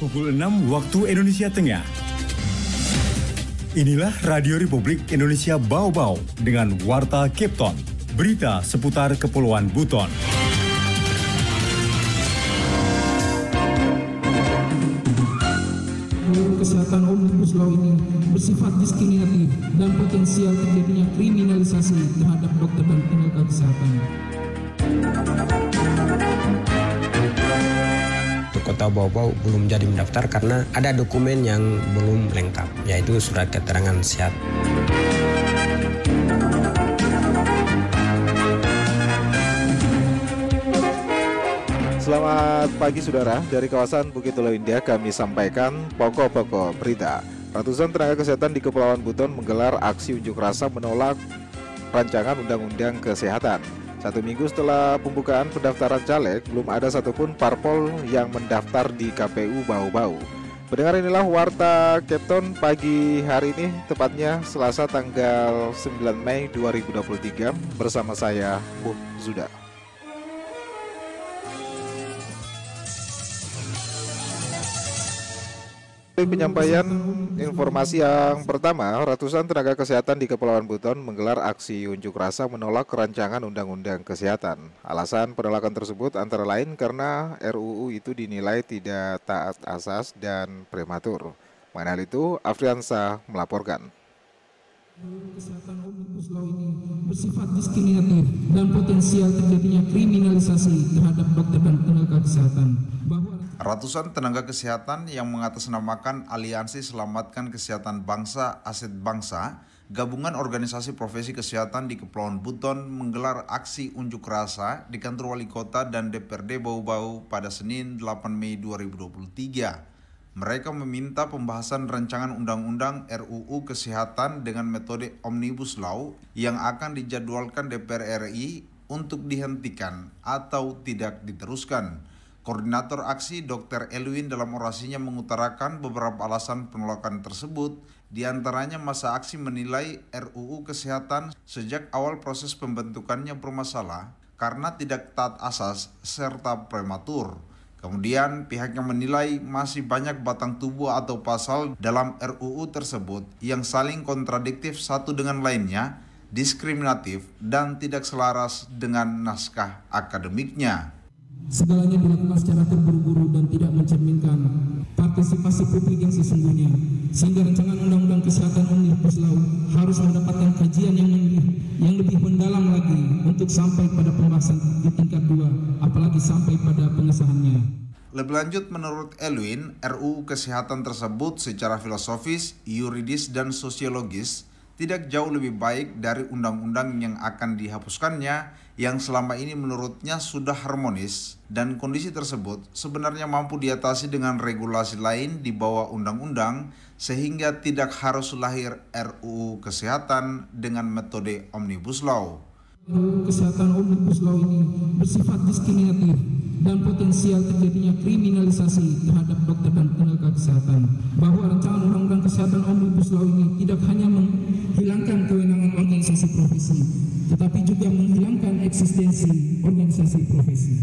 Pukul 6 waktu Indonesia Tengah. Inilah Radio Republik Indonesia Bau-Bau dengan Warta Kepton. Berita seputar Kepulauan Buton. Kesehatan Omnibus Law ini bersifat diskriminatif dan potensial terjadinya kriminalisasi terhadap dokter dan tenaga kesehatan. Kota Bau-Bau belum jadi mendaftar karena ada dokumen yang belum lengkap, yaitu surat keterangan sehat. Selamat pagi saudara, dari kawasan Bukit Ulu Indah kami sampaikan pokok-pokok berita. Ratusan tenaga kesehatan di Kepulauan Buton menggelar aksi unjuk rasa menolak rancangan undang-undang kesehatan. 1 minggu setelah pembukaan pendaftaran caleg, belum ada satupun parpol yang mendaftar di KPU Bau-Bau. Pendengar, inilah Warta Kepton pagi hari ini, tepatnya Selasa tanggal 9 Mei 2023 bersama saya, Muh Zuda. Penyampaian informasi yang pertama, ratusan tenaga kesehatan di Kepulauan Buton menggelar aksi unjuk rasa menolak rancangan undang-undang kesehatan. Alasan penolakan tersebut antara lain karena RUU itu dinilai tidak taat asas dan prematur. Mengenai hal itu, Afriansa melaporkan. Kesehatan Omnibus Law ini bersifat diskriminatif dan potensial terjadinya kriminalisasi terhadap dokter dan tenaga kesehatan. Ratusan tenaga kesehatan yang mengatasnamakan Aliansi Selamatkan Kesehatan Bangsa Aset Bangsa, gabungan organisasi profesi kesehatan di Kepulauan Buton menggelar aksi unjuk rasa di kantor wali kota dan DPRD Bau-Bau pada Senin 8 Mei 2023. Mereka meminta pembahasan rancangan undang-undang RUU Kesehatan dengan metode Omnibus Law yang akan dijadwalkan DPR RI untuk dihentikan atau tidak diteruskan. Koordinator aksi Dr. Elwin dalam orasinya mengutarakan beberapa alasan penolakan tersebut, diantaranya masa aksi menilai RUU Kesehatan sejak awal proses pembentukannya bermasalah karena tidak taat asas serta prematur. Kemudian pihaknya menilai masih banyak batang tubuh atau pasal dalam RUU tersebut yang saling kontradiktif satu dengan lainnya, diskriminatif dan tidak selaras dengan naskah akademiknya. Segalanya dilakukan secara terburu-buru dan tidak mencerminkan partisipasi publik yang sesungguhnya, sehingga rancangan undang-undang kesehatan Omnibus Law harus mendapatkan kajian yang lebih mendalam lagi untuk sampai pada pembahasan di tingkat 2, apalagi sampai pada pengesahannya. Lebih lanjut, menurut Elwin, RUU Kesehatan tersebut secara filosofis, yuridis, dan sosiologis tidak jauh lebih baik dari undang-undang yang akan dihapuskannya yang selama ini menurutnya sudah harmonis, dan kondisi tersebut sebenarnya mampu diatasi dengan regulasi lain di bawah undang-undang sehingga tidak harus lahir RUU Kesehatan dengan metode Omnibus Law. RUU Kesehatan Omnibus Law ini bersifat diskriminatif dan potensial terjadinya kriminalisasi terhadap dokter dan tenaga kesehatan. Bahwa rancangan undang-undang kesehatan Omnibus Law ini tidak hanya menghilangkan kewenangan organisasi profesi, tetapi juga menghilangkan eksistensi organisasi profesi.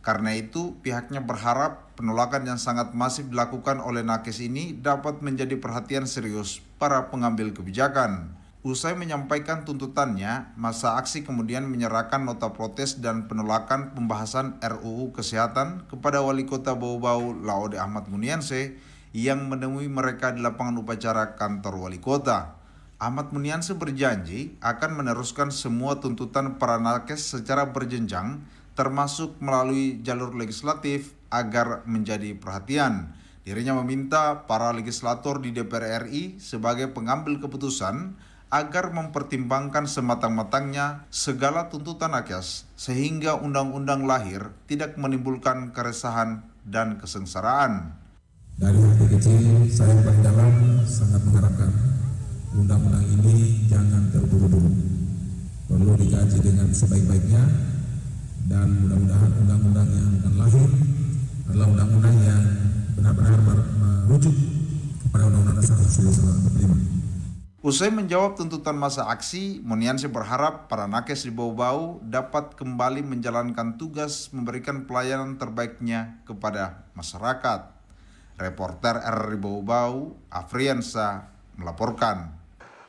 Karena itu, pihaknya berharap penolakan yang sangat masif dilakukan oleh nakes ini dapat menjadi perhatian serius para pengambil kebijakan. Usai menyampaikan tuntutannya, masa aksi kemudian menyerahkan nota protes dan penolakan pembahasan RUU Kesehatan kepada Wali Kota Bau-Bau Laode Ahmad Munianse yang menemui mereka di lapangan upacara kantor Wali Kota. Ahmad Munianse berjanji akan meneruskan semua tuntutan para nakes secara berjenjang, termasuk melalui jalur legislatif agar menjadi perhatian. Dirinya meminta para legislator di DPR RI sebagai pengambil keputusan agar mempertimbangkan sematang-matangnya segala tuntutan nakes sehingga undang-undang lahir tidak menimbulkan keresahan dan kesengsaraan. Dari hati kecil saya paling dalam sangat mengharapkan undang-undang ini jangan terburu-buru, perlu dikaji dengan sebaik-baiknya, dan mudah-mudahan undang-undang yang akan lahir adalah undang-undang yang benar-benar merujuk kepada Undang-Undang Dasar 1945. Usai menjawab tuntutan masa aksi, Munianse berharap para nakes di Bau-Bau dapat kembali menjalankan tugas memberikan pelayanan terbaiknya kepada masyarakat. Reporter RRI Bau-Bau, Afriansa, melaporkan.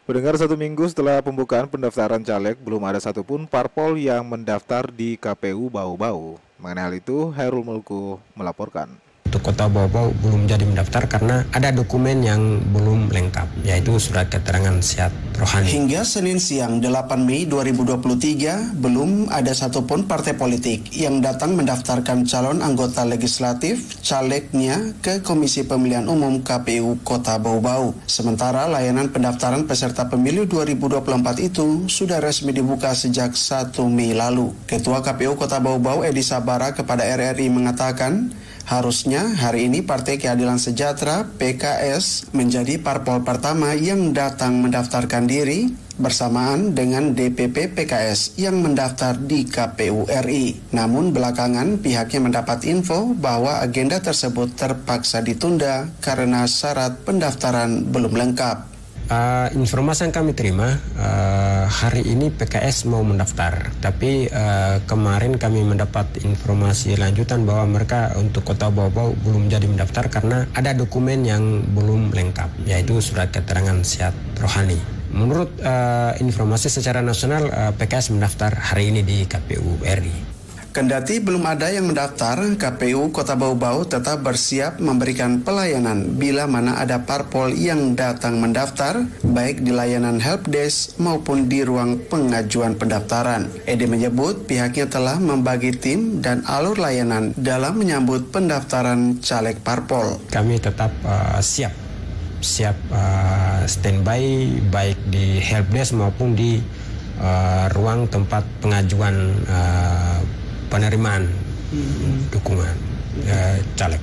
Pendengar, 1 minggu setelah pembukaan pendaftaran caleg, belum ada satupun parpol yang mendaftar di KPU Bau-Bau. Mengenai hal itu, Hairul Mulku melaporkan. Untuk Kota Bau-Bau belum jadi mendaftar karena ada dokumen yang belum lengkap, yaitu surat keterangan sehat rohani. Hingga Senin siang 8 Mei 2023, belum ada satupun partai politik yang datang mendaftarkan calon anggota legislatif calegnya ke Komisi Pemilihan Umum KPU Kota Bau-Bau. Sementara layanan pendaftaran peserta pemilu 2024 itu sudah resmi dibuka sejak 1 Mei lalu. Ketua KPU Kota Bau-Bau Edi Sabara kepada RRI mengatakan, harusnya hari ini Partai Keadilan Sejahtera (PKS) menjadi parpol pertama yang datang mendaftarkan diri bersamaan dengan DPP PKS yang mendaftar di KPU RI. Namun belakangan pihaknya mendapat info bahwa agenda tersebut terpaksa ditunda karena syarat pendaftaran belum lengkap. Informasi yang kami terima, hari ini PKS mau mendaftar, tapi kemarin kami mendapat informasi lanjutan bahwa mereka untuk Kota Bau-Bau belum jadi mendaftar karena ada dokumen yang belum lengkap, yaitu surat keterangan sehat rohani. Menurut informasi secara nasional, PKS mendaftar hari ini di KPU RI. Kendati belum ada yang mendaftar, KPU Kota Bau-Bau tetap bersiap memberikan pelayanan bila mana ada parpol yang datang mendaftar, baik di layanan helpdesk maupun di ruang pengajuan pendaftaran. Edi menyebut pihaknya telah membagi tim dan alur layanan dalam menyambut pendaftaran caleg parpol. Kami tetap siap standby baik di helpdesk maupun di ruang tempat pengajuan penerimaan dukungan caleg.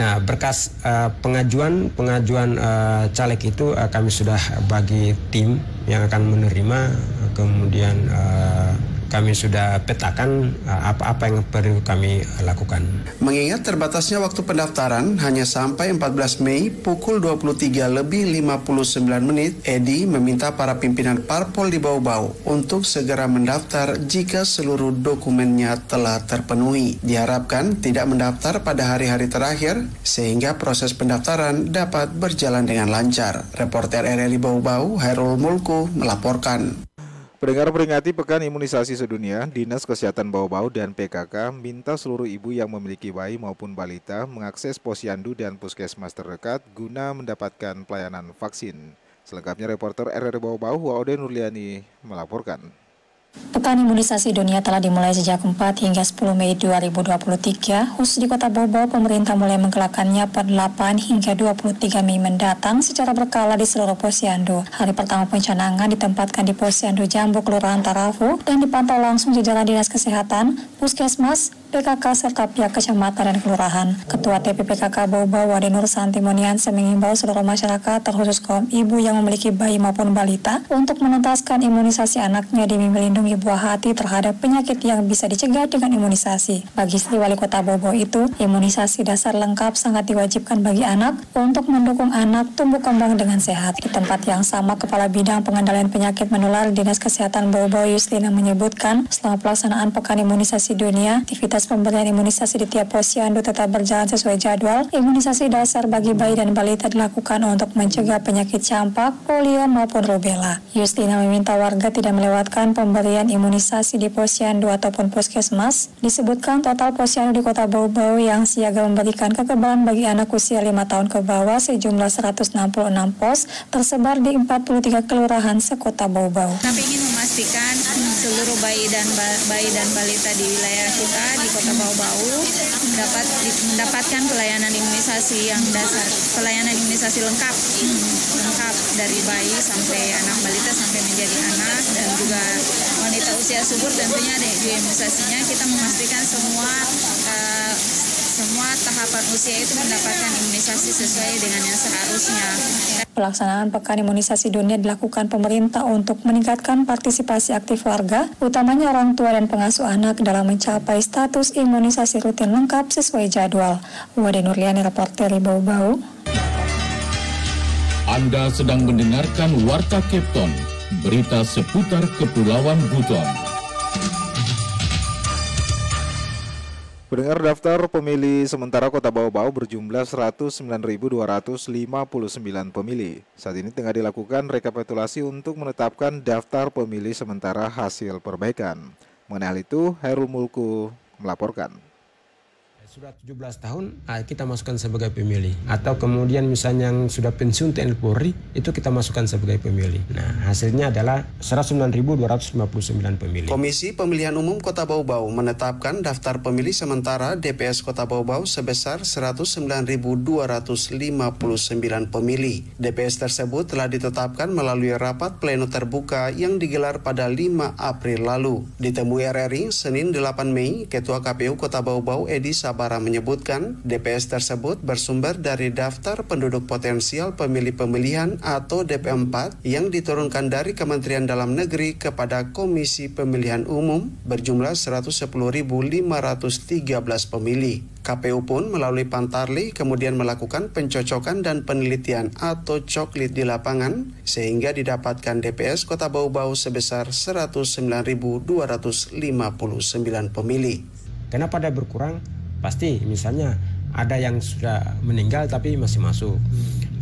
Nah, berkas pengajuan caleg itu kami sudah bagi tim yang akan menerima, kemudian kami sudah petakan apa yang perlu kami lakukan. Mengingat terbatasnya waktu pendaftaran hanya sampai 14 Mei pukul 23:59, Edi meminta para pimpinan parpol di Bau-Bau untuk segera mendaftar jika seluruh dokumennya telah terpenuhi. Diharapkan tidak mendaftar pada hari-hari terakhir sehingga proses pendaftaran dapat berjalan dengan lancar. Reporter RRI Bau-Bau, Hairul Mulku melaporkan. Pendengar, peringati Pekan Imunisasi Sedunia, Dinas Kesehatan Bau-Bau dan PKK minta seluruh ibu yang memiliki bayi maupun balita mengakses posyandu dan puskesmas terdekat guna mendapatkan pelayanan vaksin. Selengkapnya reporter RRI Bau-Bau, Waode Nurliani melaporkan. Pekan Imunisasi Dunia telah dimulai sejak 4 hingga 10 Mei 2023. Khusus di Kota Bau-Bau, pemerintah mulai menggelarkannya pada 8 hingga 23 Mei mendatang secara berkala di seluruh posyandu. Hari pertama pencanangan ditempatkan di posyandu Jambu, Kelurahan Tarafu, dan dipantau langsung jajaran Dinas Kesehatan, Puskesmas, PKK, serta pihak kecamatan dan kelurahan. Ketua TPPKK Bau-Bau, Wade Nur Santi Monianse, mengimbau seluruh masyarakat, terkhusus kaum ibu yang memiliki bayi maupun balita, untuk menuntaskan imunisasi anaknya demi melindungi buah hati terhadap penyakit yang bisa dicegah dengan imunisasi. Bagi Sri Wali Kota Bau-Bau itu, imunisasi dasar lengkap sangat diwajibkan bagi anak untuk mendukung anak tumbuh kembang dengan sehat. Di tempat yang sama, Kepala Bidang Pengendalian Penyakit Menular Dinas Kesehatan Bau-Bau, Yuslina, menyebutkan selama pelaksanaan Pekan Imunisasi Dunia, aktivitas pemberian imunisasi di tiap posyandu tetap berjalan sesuai jadwal. Imunisasi dasar bagi bayi dan balita dilakukan untuk mencegah penyakit campak, polio maupun rubella. Yuslina meminta warga tidak melewatkan pemberian imunisasi di posyandu ataupun puskesmas. Disebutkan total posyandu di Kota Bau-Bau yang siaga memberikan kekebalan bagi anak usia 5 tahun ke bawah sejumlah 166 pos tersebar di 43 kelurahan sekota Bau-Bau. Kami ingin memastikan seluruh bayi dan balita di wilayah kita di Kota Bau-Bau mendapatkan pelayanan imunisasi yang dasar, pelayanan imunisasi lengkap dari bayi sampai anak balita sampai menjadi anak, dan juga wanita usia subur tentunya ada imunisasinya. Kita memastikan semua tahapan usia itu mendapatkan imunisasi sesuai dengan yang seharusnya. Pelaksanaan Pekan Imunisasi Dunia dilakukan pemerintah untuk meningkatkan partisipasi aktif warga, utamanya orang tua dan pengasuh anak dalam mencapai status imunisasi rutin lengkap sesuai jadwal. Wade Nurliani, reporter Bau-Bau. Anda sedang mendengarkan Warta Kepton, berita seputar Kepulauan Buton. Pendengar, daftar pemilih sementara Kota Bau-Bau berjumlah 109.259 pemilih. Saat ini tengah dilakukan rekapitulasi untuk menetapkan daftar pemilih sementara hasil perbaikan. Mengenai hal itu, Hairul Mulku melaporkan. Sudah 17 tahun kita masukkan sebagai pemilih, atau kemudian misalnya yang sudah pensiun TNI Polri itu kita masukkan sebagai pemilih. Nah, hasilnya adalah 109.259 pemilih. Komisi Pemilihan Umum Kota Bau-Bau menetapkan daftar pemilih sementara DPS Kota Bau-Bau sebesar 109.259 pemilih. DPS tersebut telah ditetapkan melalui rapat pleno terbuka yang digelar pada 5 April lalu. Ditemui RRI Senin 8 Mei, Ketua KPU Kota Bau-Bau Edi Sabara menyebutkan DPS tersebut bersumber dari daftar penduduk potensial pemilih pemilihan atau DP4 yang diturunkan dari Kementerian Dalam Negeri kepada Komisi Pemilihan Umum berjumlah 110.513 pemilih. KPU pun melalui Pantarli kemudian melakukan pencocokan dan penelitian atau coklit di lapangan sehingga didapatkan DPS Kota Bau-Bau sebesar 109.259 pemilih. Kenapa ada berkurang? Pasti misalnya ada yang sudah meninggal tapi masih masuk.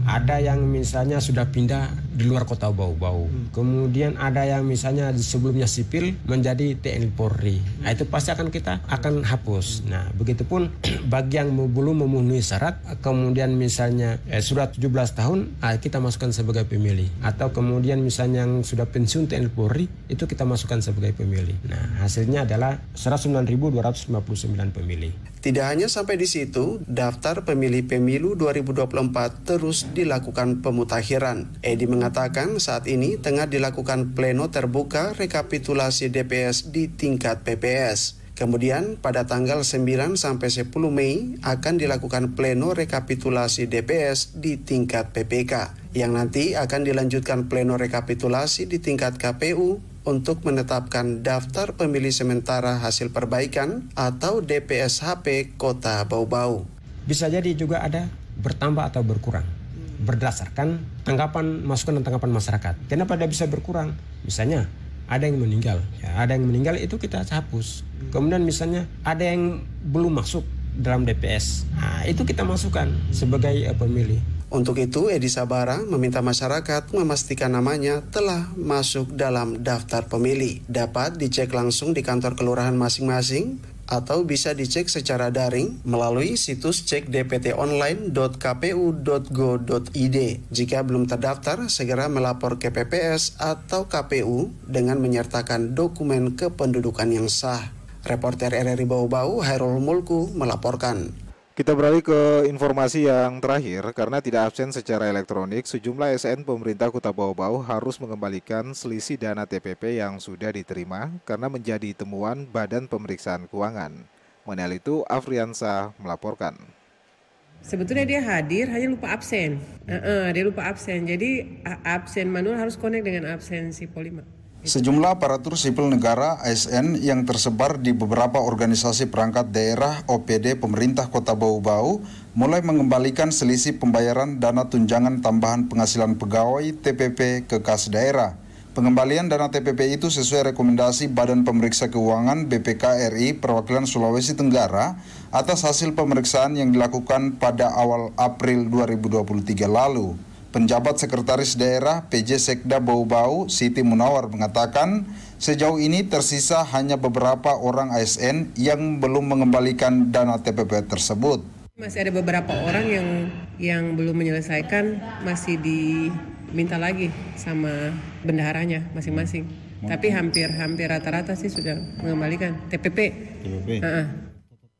Ada yang misalnya sudah pindah di luar Kota Bau-Bau. Kemudian ada yang misalnya sebelumnya sipil menjadi TNI Polri. Nah, itu pasti kita akan hapus. Nah, begitupun bagi yang belum memenuhi syarat, kemudian misalnya sudah 17 tahun, kita masukkan sebagai pemilih. Atau kemudian misalnya yang sudah pensiun TNI Polri, itu kita masukkan sebagai pemilih. Nah, hasilnya adalah 109.259 pemilih. Tidak hanya sampai di situ, daftar pemilih pemilu 2024 terus dilakukan pemutakhiran. Edi mengatakan saat ini tengah dilakukan pleno terbuka rekapitulasi DPS di tingkat PPS. Kemudian pada tanggal 9 sampai 10 Mei akan dilakukan pleno rekapitulasi DPS di tingkat PPK, yang nanti akan dilanjutkan pleno rekapitulasi di tingkat KPU untuk menetapkan daftar pemilih sementara hasil perbaikan atau DPSHP Kota Bau-Bau. Bisa jadi juga ada bertambah atau berkurang berdasarkan tanggapan masukan dan tanggapan masyarakat. Kenapa dia bisa berkurang? Misalnya ada yang meninggal, ada yang meninggal itu kita hapus. Kemudian misalnya ada yang belum masuk dalam DPS, itu kita masukkan sebagai pemilih. Untuk itu, Edi Sabara meminta masyarakat memastikan namanya telah masuk dalam daftar pemilih. Dapat dicek langsung di kantor kelurahan masing-masing atau bisa dicek secara daring melalui situs cekdptonline.kpu.go.id. Jika belum terdaftar, segera melapor ke PPS atau KPU dengan menyertakan dokumen kependudukan yang sah. Reporter RRI Bau-Bau, Hairul Mulku melaporkan. Kita beralih ke informasi yang terakhir. Karena tidak absen secara elektronik, sejumlah ASN pemerintah Kota Bau-Bau harus mengembalikan selisih dana TPP yang sudah diterima karena menjadi temuan Badan Pemeriksaan Keuangan. Mengenai itu, Afriansa melaporkan. Sebetulnya dia hadir, hanya lupa absen. Dia lupa absen, jadi absen manual harus connect dengan absensi Polima. Sejumlah aparatur sipil negara ASN yang tersebar di beberapa organisasi perangkat daerah OPD pemerintah Kota Bau-Bau mulai mengembalikan selisih pembayaran dana tunjangan tambahan penghasilan pegawai TPP ke kas daerah. Pengembalian dana TPP itu sesuai rekomendasi Badan Pemeriksa Keuangan BPK RI Perwakilan Sulawesi Tenggara atas hasil pemeriksaan yang dilakukan pada awal April 2023 lalu. Penjabat Sekretaris Daerah PJ Sekda Bau-Bau, Siti Munawar mengatakan, sejauh ini tersisa hanya beberapa orang ASN yang belum mengembalikan dana TPP tersebut. Masih ada beberapa orang yang belum menyelesaikan, masih diminta lagi sama bendaharanya masing-masing. Tapi hampir rata-rata sih sudah mengembalikan TPP.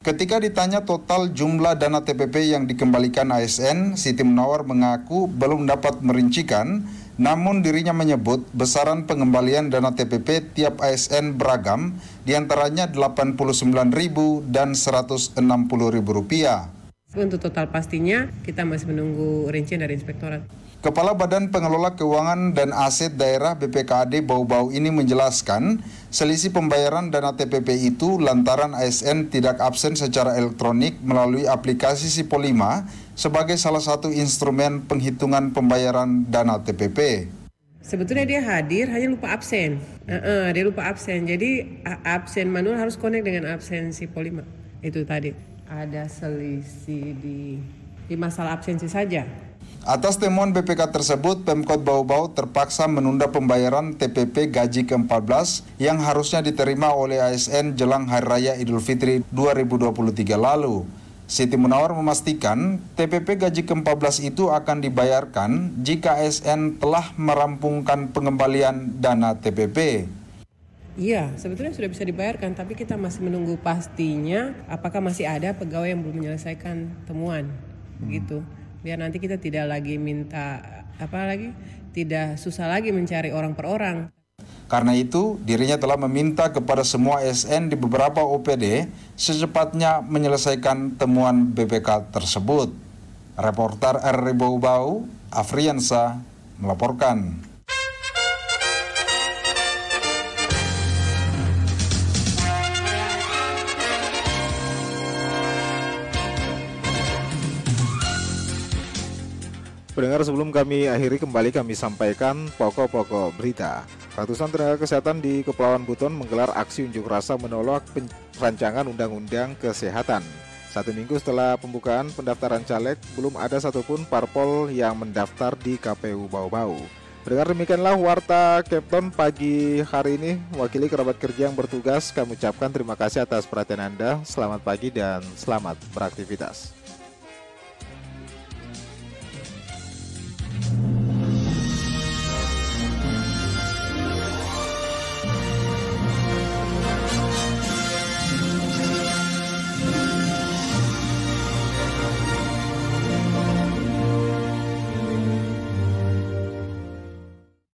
Ketika ditanya total jumlah dana TPP yang dikembalikan ASN, Siti Munawar mengaku belum dapat merincikan, namun dirinya menyebut besaran pengembalian dana TPP tiap ASN beragam, diantaranya Rp89.000 dan Rp160.000. Untuk total pastinya, kita masih menunggu rincian dari Inspektorat. Kepala Badan Pengelola Keuangan dan Aset Daerah BPKAD Bau-Bau ini menjelaskan, selisih pembayaran dana TPP itu lantaran ASN tidak absen secara elektronik melalui aplikasi Sipolima sebagai salah satu instrumen penghitungan pembayaran dana TPP. Sebetulnya dia hadir, hanya lupa absen. Dia lupa absen, jadi absen manual harus connect dengan absen Sipolima. itu tadi ada selisih di masalah absensi saja. Atas temuan BPK tersebut, Pemkot Bau-Bau terpaksa menunda pembayaran TPP gaji ke-14 yang harusnya diterima oleh ASN jelang Hari Raya Idul Fitri 2023 lalu. Siti Munawar memastikan TPP gaji ke-14 itu akan dibayarkan jika ASN telah merampungkan pengembalian dana TPP. Iya, sebetulnya sudah bisa dibayarkan, tapi kita masih menunggu pastinya apakah masih ada pegawai yang belum menyelesaikan temuan, begitu. Biar nanti kita tidak lagi minta tidak susah lagi mencari orang per orang. Karena itu, dirinya telah meminta kepada semua ASN di beberapa OPD secepatnya menyelesaikan temuan BPK tersebut. Reporter RRI Bau-Bau, Afriansa, melaporkan. Pendengar, sebelum kami akhiri, kembali kami sampaikan pokok-pokok berita. Ratusan tenaga kesehatan di Kepulauan Buton menggelar aksi unjuk rasa menolak rancangan Undang-Undang Kesehatan. 1 minggu setelah pembukaan pendaftaran caleg, belum ada satupun parpol yang mendaftar di KPU Bau-Bau. Pendengar, demikianlah Warta Kepton pagi hari ini. Wakili kerabat kerja yang bertugas, kami ucapkan terima kasih atas perhatian Anda. Selamat pagi dan selamat beraktivitas.